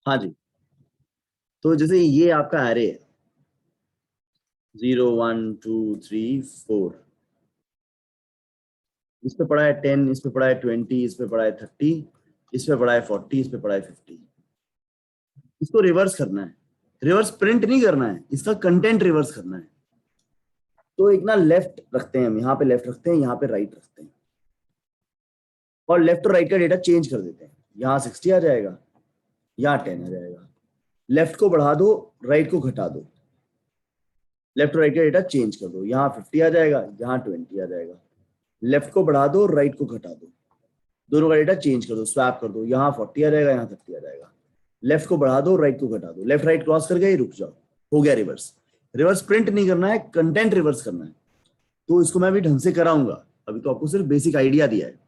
हाँ जी, तो जैसे ये आपका एरे है 0 1 2 3 4, इस पे पड़ा है 10, इस पे पड़ा है 20, इस पे पड़ा है 30, इस पे पड़ा है 40, इस पे पड़ा है 50। इसको रिवर्स करना है, रिवर्स प्रिंट नहीं करना है, इसका कंटेंट रिवर्स करना है। तो एक ना लेफ्ट रखते हैं हम, यहाँ पे लेफ्ट रखते हैं, यहाँ पे राइट रखते हैं, और लेफ्ट और राइट का डेटा चेंज कर देते हैं। यहाँ 60 आ जाएगा, यहाँ 10 आ जाएगा। लेफ्ट को बढ़ा दो, राइट को घटा दो, लेफ्ट और राइट का डेटा चेंज कर दो। यहाँ 50 आ जाएगा, यहाँ 20 आ जाएगा। लेफ्ट को बढ़ा दो, राइट को घटा दो, दोनों का डेटा चेंज कर दो, स्वैप कर दो। यहाँ 40 आ जाएगा, यहाँ 30 आ जाएगा। लेफ्ट को बढ़ा दो, राइट को घटा दो, लेफ्ट राइट क्रॉस कर गए, रुक जाओ, हो गया रिवर्स। रिवर्स प्रिंट नहीं करना है, कंटेंट रिवर्स करना है। तो इसको मैं अभी ढंग से कराऊंगा, अभी तो आपको सिर्फ बेसिक आइडिया दिया है,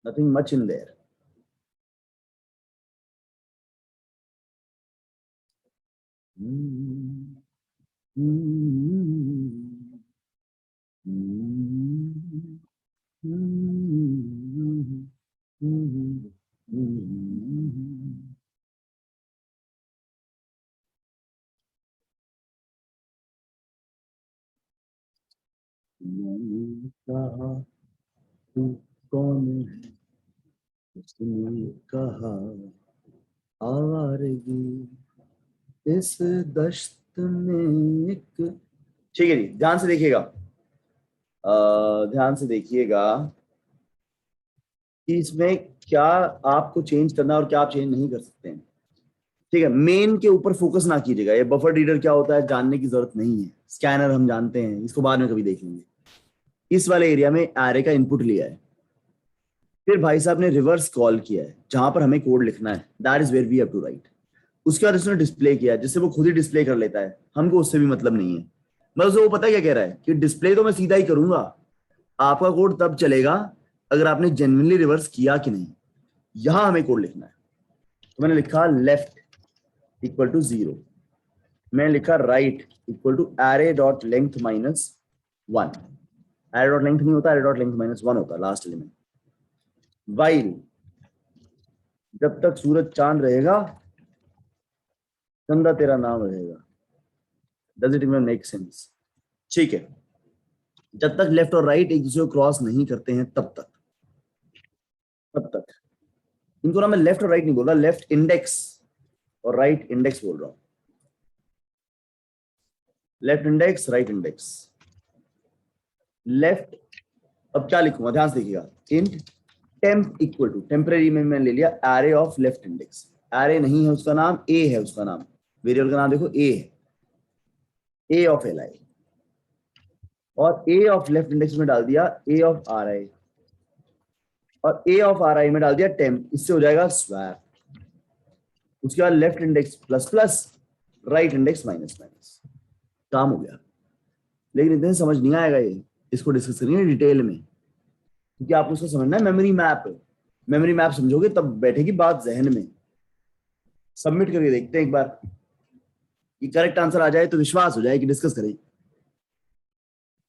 नथिंग मच इन देयर। कहा तू कौन है, उसने कहा आवारगी इस दश्त में एक। ठीक है जी, ध्यान से देखिएगा, ध्यान से देखिएगा कि इसमें क्या आपको चेंज करना है और क्या आप चेंज नहीं कर सकते हैं। ठीक है, मेन के ऊपर फोकस ना कीजिएगा, ये बफर रीडर क्या होता है जानने की जरूरत नहीं है, स्कैनर हम जानते हैं, इसको बाद में कभी देख लेंगे। इस वाले एरिया में एरे का इनपुट लिया है, फिर भाई साहब ने रिवर्स कॉल किया है जहां पर हमें कोड लिखना है, that is where we have to write. उसके बाद उसने डिस्प्ले किया जिससे वो खुद ही डिस्प्ले कर लेता है, हमको उससे भी मतलब नहीं है। मतलब वो पता है क्या कह रहा है कि डिस्प्ले तो मैं सीधा ही करूंगा, आपका कोड तब चलेगा अगर आपने जेन्युइनली रिवर्स किया कि नहीं। यहां हमें कोड लिखना है, तो मैंने लिखा लेफ्ट इक्वल टू 0, मैंने लिखा write equal to array dot length minus 1। Array dot length नहीं होता, एरे डॉट लेंथ माइनस 1 होता है लास्ट एलिमेंट। वाइल जब तक सूरज चांद रहेगा, चंदा तेरा नाम रहेगा। Does it even make sense? ठीक है, जब तक लेफ्ट और राइट एक दूसरे को क्रॉस नहीं करते हैं तब तक इनको ना मैं लेफ्ट और राइट नहीं बोल रहा, लेफ्ट इंडेक्स और राइट इंडेक्स बोल रहा हूं। Left index, right index. Left, अब क्या लिखूंगा ध्यान से देखिएगा, int temp equal to, temporary में मैंने ले लिया array of left index. Array नहीं है उसका नाम, ए है उसका नाम, वेरिएबल का नाम देखो ए है, ए ऑफ एल आई। और ए ऑफ लेफ्ट इंडेक्स में डाल दिया ए ऑफ आर आई, और ए ऑफ आर आई में डाल दिया टेम्प, इससे हो जाएगा स्वैप। उसके बाद left index plus plus, right index minus minus, काम हो गया। लेकिन इतने समझ नहीं आएगा ये, इसको डिस्कस करेंगे डिटेल में, क्योंकि आपको उसको समझना है मेमोरी मैप। मेमोरी मैप समझोगे तब बैठेगी बात जहन में। सबमिट करके देखते हैं एक बार, कि करेक्ट आंसर आ जाए तो विश्वास हो जाए कि डिस्कस करें।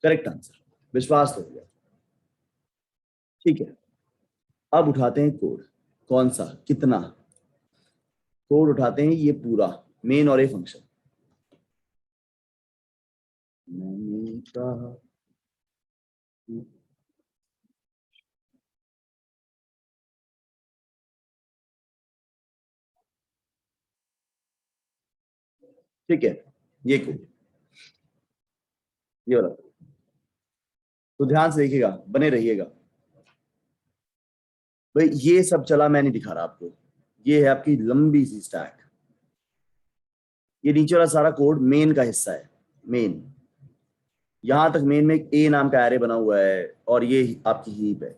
करेक्ट आंसर, विश्वास तो हो गया। ठीक है, अब उठाते हैं कोड। कौन सा, कितना? कोड उठाते हैं ये पूरा, मेन और ए फंक्शन। मैंने कहा ठीक है, ये कोड, ये वाला। तो ध्यान से देखिएगा, बने रहिएगा भाई। ये सब चला, मैं नहीं दिखा रहा आपको, ये है आपकी लंबी सी स्टैक। ये नीचे वाला सारा कोड मेन का हिस्सा है। मेन, यहां तक मेन में एक ए नाम का एरे बना हुआ है, और ये आपकी हीप है।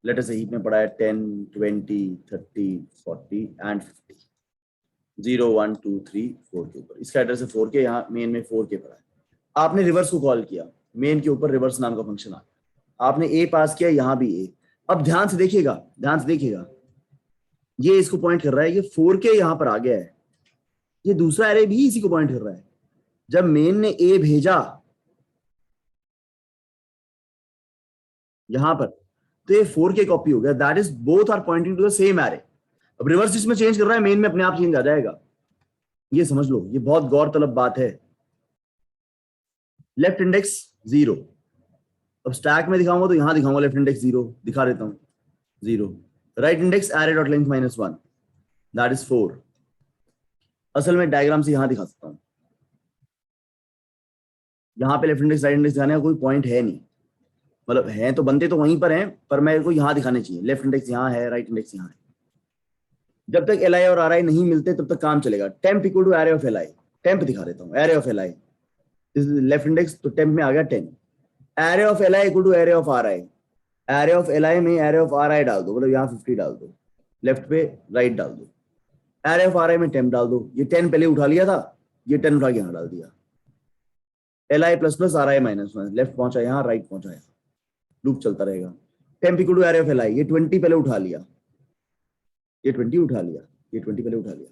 लेटर से हीप में पड़ा है 10 20 30 40 एंड 50, 0 1 2 3 4 के ऊपर। इसका एड्रेस है 4 के, यहाँ मेन में 4 के पड़ा है। आपने रिवर्स को कॉल किया, मेन के ऊपर रिवर्स नाम का फंक्शन आ, आपने ए पास किया, यहां भी ए। अब ध्यान से देखिएगा, ध्यान से देखिएगा, ये इसको पॉइंट कर रहा है, ये 4 के यहां पर आ गया है, ये दूसरा एरे भी इसी को पॉइंट कर रहा है। जब मेन ने ए भेजा यहां पर, तो ये 4 के कॉपी हो गया, that is both are pointing to the same array. अब रिवर्स लिस्ट में चेंज कर रहा है, मेन में अपने आप चेंज आ जाएगा, ये समझ लो, ये बहुत गौरतलब बात है। लेफ्ट इंडेक्स 0, अब स्टैक में दिखाऊंगा तो यहां दिखाऊंगा लेफ्ट इंडेक्स 0, दिखा देता हूं 0, right index array dot length -1, that is 4। असल में डायग्राम से यहां दिखा सकता हूं, यहाँ पे लेफ्ट इंडेक्स राइट इंडेक्स दिखाने का कोई पॉइंट है नहीं, मतलब है तो बनते तो वहीं पर हैं, पर मेरे को यहाँ दिखाने चाहिए, लेफ्ट इंडेक्स यहाँ है, राइट इंडेक्स यहाँ है। जब तक li और ri नहीं मिलते तब तक काम चलेगा। Temp equal to array of li, temp दिखा देता हूँ, array of li, left index तो टेम्प में आ गया 10, array of li equal to array of ri, array of li में array ऑफ ri डाल दो, मतलब यहाँ 50 डाल दो, लेफ्ट पे राइट डाल दो, array ऑफ ri में टेम्प डाल दो, ये 10 पहले उठा लिया था, ये 10 उठा के यहाँ डाल दिया, li plus plus ri -1, left पहुंचा यहाँ, राइट पहुंचा यहाँ, लूप चलता रहेगा। Temp equal to array of li, ये 20 पहले उठा लिया, ये 20 उठा लिया, ये 20 पहले उठा लिया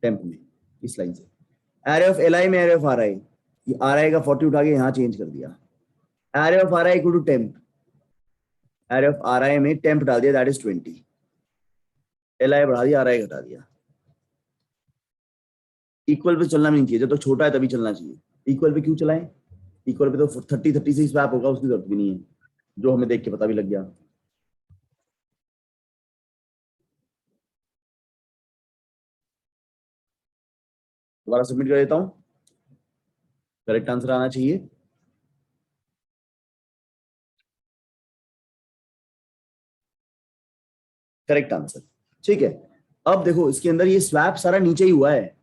टेम्प में, इस लाइन से। array ऑफ li में array ऑफ ri, ये ri का 40 उठा के यहाँ चेंज कर दिया, array of ri equal to temp, array of ri में टेम्प डाल दिया, दैट इज 20, li बढ़ा दिया, ri घटा दिया। इक्वल पे चलना भी नहीं चाहिए, जब तक तो छोटा है तभी चलना चाहिए। इक्वल पे क्यों चलाएं, इक्वल पे तो 30 से स्वैप होगा, उसकी जरूरत भी नहीं है, जो हमें देख के पता भी लग गया। दोबारा सबमिट कर देता हूं, करेक्ट आंसर आना चाहिए। करेक्ट आंसर, ठीक है। अब देखो इसके अंदर ये स्वैप सारा नीचे ही हुआ है,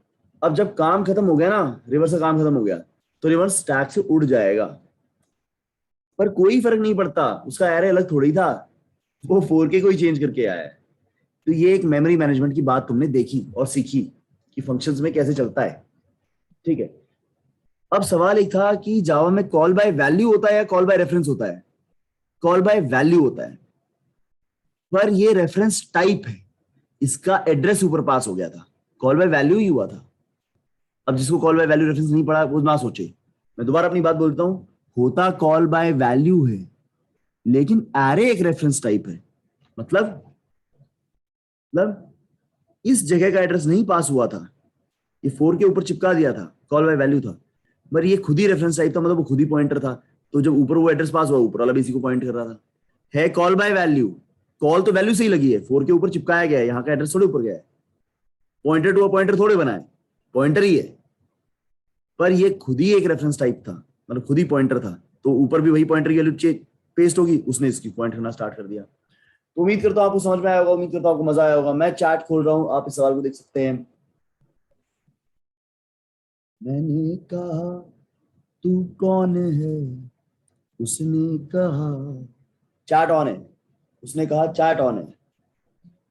अब जब काम खत्म हो गया ना, रिवर्स का काम खत्म हो गया, तो रिवर्स स्टैक से उड़ जाएगा, पर कोई फर्क नहीं पड़ता, उसका एरे अलग थोड़ी था, वो 4K को ही चेंज करके आया है। तो ये एक मेमोरी मैनेजमेंट की बात तुमने देखी और सीखी कि फंक्शंस में कैसे चलता है, ठीक है। अब सवाल एक था कि जावा में कॉल बाय वैल्यू होता है या कॉल बाय रेफरेंस होता है, कॉल बाय वैल्यू होता है, पर ये रेफरेंस टाइप है, इसका एड्रेस ऊपर पास हो गया था, कॉल बाय वैल्यू ही हुआ था। अब जिसको कॉल बाय वैल्यू रेफरेंस नहीं पड़ा वो ना सोचे, मैं दोबारा अपनी बात बोलता हूं, होता कॉल बाय वैल्यू है, लेकिन एरे एक रेफरेंस टाइप है, मतलब इस जगह का एड्रेस नहीं पास हुआ था, ये 4 के ऊपर चिपका दिया था, कॉल बाय वैल्यू था, पर ये खुद ही रेफरेंस टाइप था, मतलब वो खुद ही पॉइंटर था, तो जब ऊपर वो एड्रेस पास हुआ, ऊपर वाला भी इसी को पॉइंट कर रहा था, है कॉल बाय वैल्यू, कॉल तो वैल्यू से ही लगी है, 4 के ऊपर चिपकाया गया है, यहाँ का एड्रेस थोड़े ऊपर गया है, पॉइंटर टू पॉइंटर थोड़े बना है, पॉइंटर ही है, पर ये खुद ही एक रेफरेंस टाइप था, मतलब खुद ही पॉइंटर था, तो ऊपर भी वही पॉइंटर की वैल्यू पेस्ट होगी, उसने इसकी पॉइंट करना स्टार्ट कर दिया। तो उम्मीद करता हूं आपको समझ में आया होगा, उम्मीद करता हूं आपको मजा आया होगा। मैं चैट खोल रहा हूं, आप इस सवाल को देख सकते हैं। मैंने कहा तू कौन है, उसने कहा, चैट ऑन है, उसने कहा चैट ऑन है,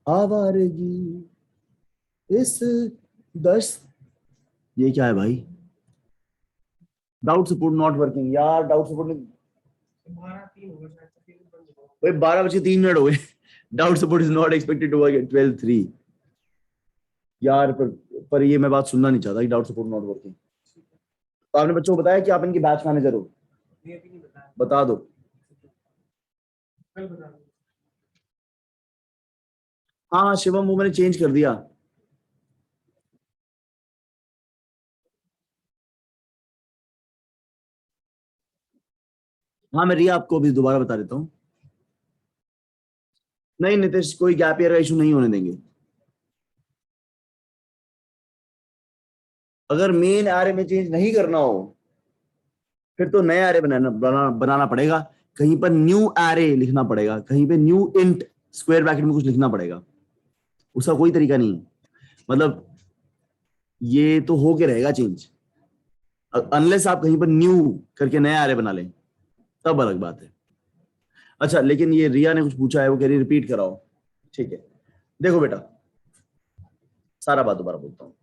आवारगी इस दस, ये क्या है भाई, डाउट सपोर्ट नॉट वर्किंग, यार डाउट सपोर्ट में 12:03 हो गए, doubt support is not expected to work at 12:03, यार पर ये मैं बात सुनना नहीं चाहता कि डाउट सपोर्ट नॉट वर्किंग। तो आपने बच्चों को बताया कि आप इनकी बैच मैनेजर हो, बता दो। हाँ शिवम, वो मैंने चेंज कर दिया, हाँ मैं रिया आपको अभी दोबारा बता देता हूँ। नहीं नितेश, कोई गैप ईयर का इशू नहीं होने देंगे, अगर मेन एरे में चेंज नहीं करना हो फिर तो नया एरे बनाना पड़ेगा, कहीं पर न्यू एरे लिखना पड़ेगा, कहीं पे न्यू इंट स्क्वायर ब्रैकेट में कुछ लिखना पड़ेगा, उसका कोई तरीका नहीं है, मतलब ये तो होके रहेगा चेंज, अनलेस आप कहीं पर न्यू करके नया एरे बना लें, तब अलग बात है। अच्छा लेकिन ये रिया ने कुछ पूछा है, वो कह रही रिपीट कराओ, ठीक है। देखो बेटा, सारा बात दोबारा बोलता हूँ।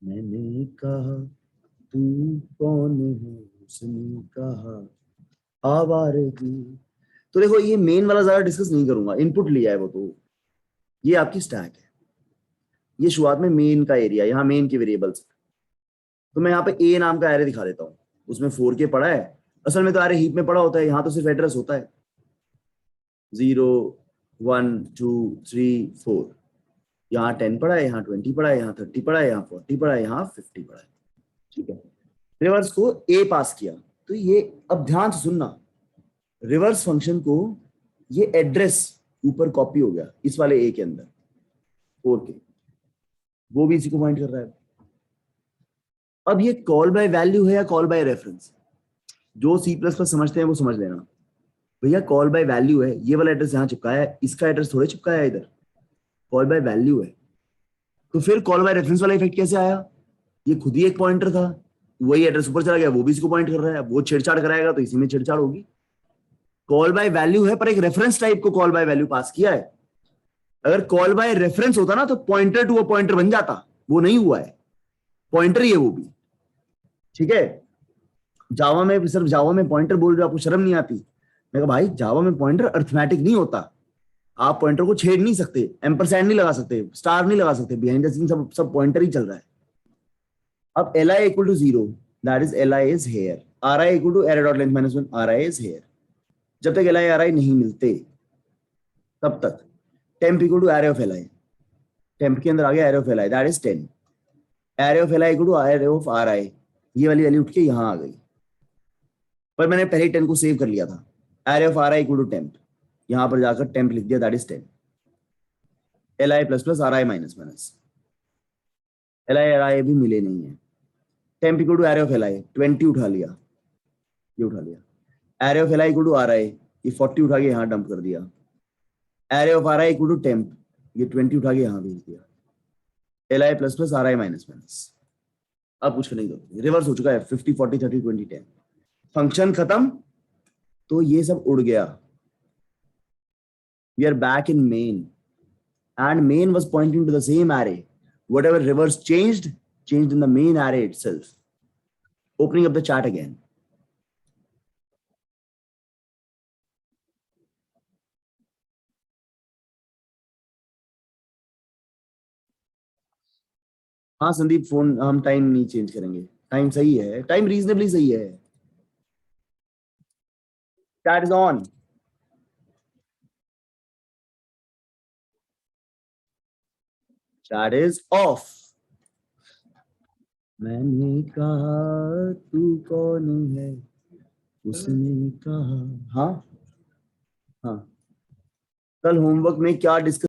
मैंने कहा तू कौन है, उसने कहा आवारगी। तो देखो ये मेन वाला ज्यादा डिस्कस नहीं करूंगा, इनपुट लिया है वो, तो ये आपकी स्टैक है, ये शुरुआत में मेन का एरिया, यहाँ मेन के वेरिएबल्स, तो मैं यहाँ पे ए नाम का एरे दिखा देता हूँ, उसमें 4K पड़ा है, असल में तो एरे हीप में पड़ा होता है, यहाँ तो सिर्फ एड्रेस होता है 0 1 2 3 4, यहाँ 10 पड़ा है, यहाँ 20 पड़ा है, यहाँ 30 पड़ा है, यहाँ 40 पड़ा है, यहाँ 50 पड़ा है। ठीक है, रिवर्स को ए पास किया, तो ये अब ध्यान से सुनना, रिवर्स फंक्शन को ये एड्रेस ऊपर कॉपी हो गया इस वाले ए के अंदर 4 के, वो भी इसी को पॉइंट कर रहा है। अब ये कॉल बाय वैल्यू है या कॉल बाय रेफरेंस, जो सी प्लस प्लस समझते हैं वो समझ लेना। भैया कॉल बाय वैल्यू है, ये वाला एड्रेस यहाँ चिपकाया है, इसका एड्रेस थोड़े चिपकाया है इधर, कॉल बाय वैल्यू है। तो फिर कॉल बाय रेफरेंस वाला इफेक्ट कैसे आया, ये खुद ही एक पॉइंटर था, वही एड्रेस ऊपर चला गया, वो भी इसको पॉइंट कर रहा है, वो छेड़छाड़ कराएगा तो इसी में छेड़छाड़ होगी। कॉल बाय वैल्यू है पर एक रेफरेंस टाइप को कॉल बाय वैल्यू पास किया है। अगर कॉल बाय रेफरेंस होता ना तो पॉइंटर टू अ पॉइंटर बन जाता, वो नहीं हुआ है, पॉइंटर ही है वो भी। ठीक है, जावा में सिर्फ जावा में पॉइंटर बोल रहे हो, आपको शर्म नहीं आती? मैं कहा भाई जावा में पॉइंटर अर्थमेटिक नहीं होता, आप पॉइंटर को छेड़ नहीं सकते, एम्परसैंड नहीं लगा सकते, स्टार नहीं लगा सकते, बिहाइंड द सीन सब सब पॉइंटर ही चल रहा है। अब L I equal to 0, that is L I is here, R I equal to array dot length minus 1, R I is here. जब तक एल आई आर आई नहीं मिलते तब तक temp equal to array of L I, temp के अंदर आ गया array of L I, that is 10, array of L I equal to array of R I, ये वाली वैल्यू उठ के यहां आ गई, पर मैंने पहले 10 को सेव कर लिया था, array of R I equal to temp, यहां पर जाकर टेम्प लिख दिया, that is 10, L I plus plus R I minus minus, L I R I भी मिले नहीं है, temp equal to array of L I 20 उठा लिया, ये उठा लिया, array of L I equal to R I, ये 40 उठा के यहाँ डंप कर दिया, array of R I equal to temp, ये 20 उठा के यहाँ भेज दिया, L I plus plus R I minus minus. अब कुछ नहीं करोगे, रिवर्स हो चुका है, 50 40 30 20 10, फंक्शन खत्म, तो ये सब उड़ गया। We are back in main and main was pointing to the same array, whatever reverse changed in the main array itself. Opening up the chat again. हाँ संदीप, फोन हम टाइम नहीं चेंज करेंगे, टाइम सही है, टाइम रीजनेबली सही है, chat is on, chat is off। मैंने कहा तू कौन है, उसने कहा। हाँ हाँ, कल होमवर्क में क्या डिस्कस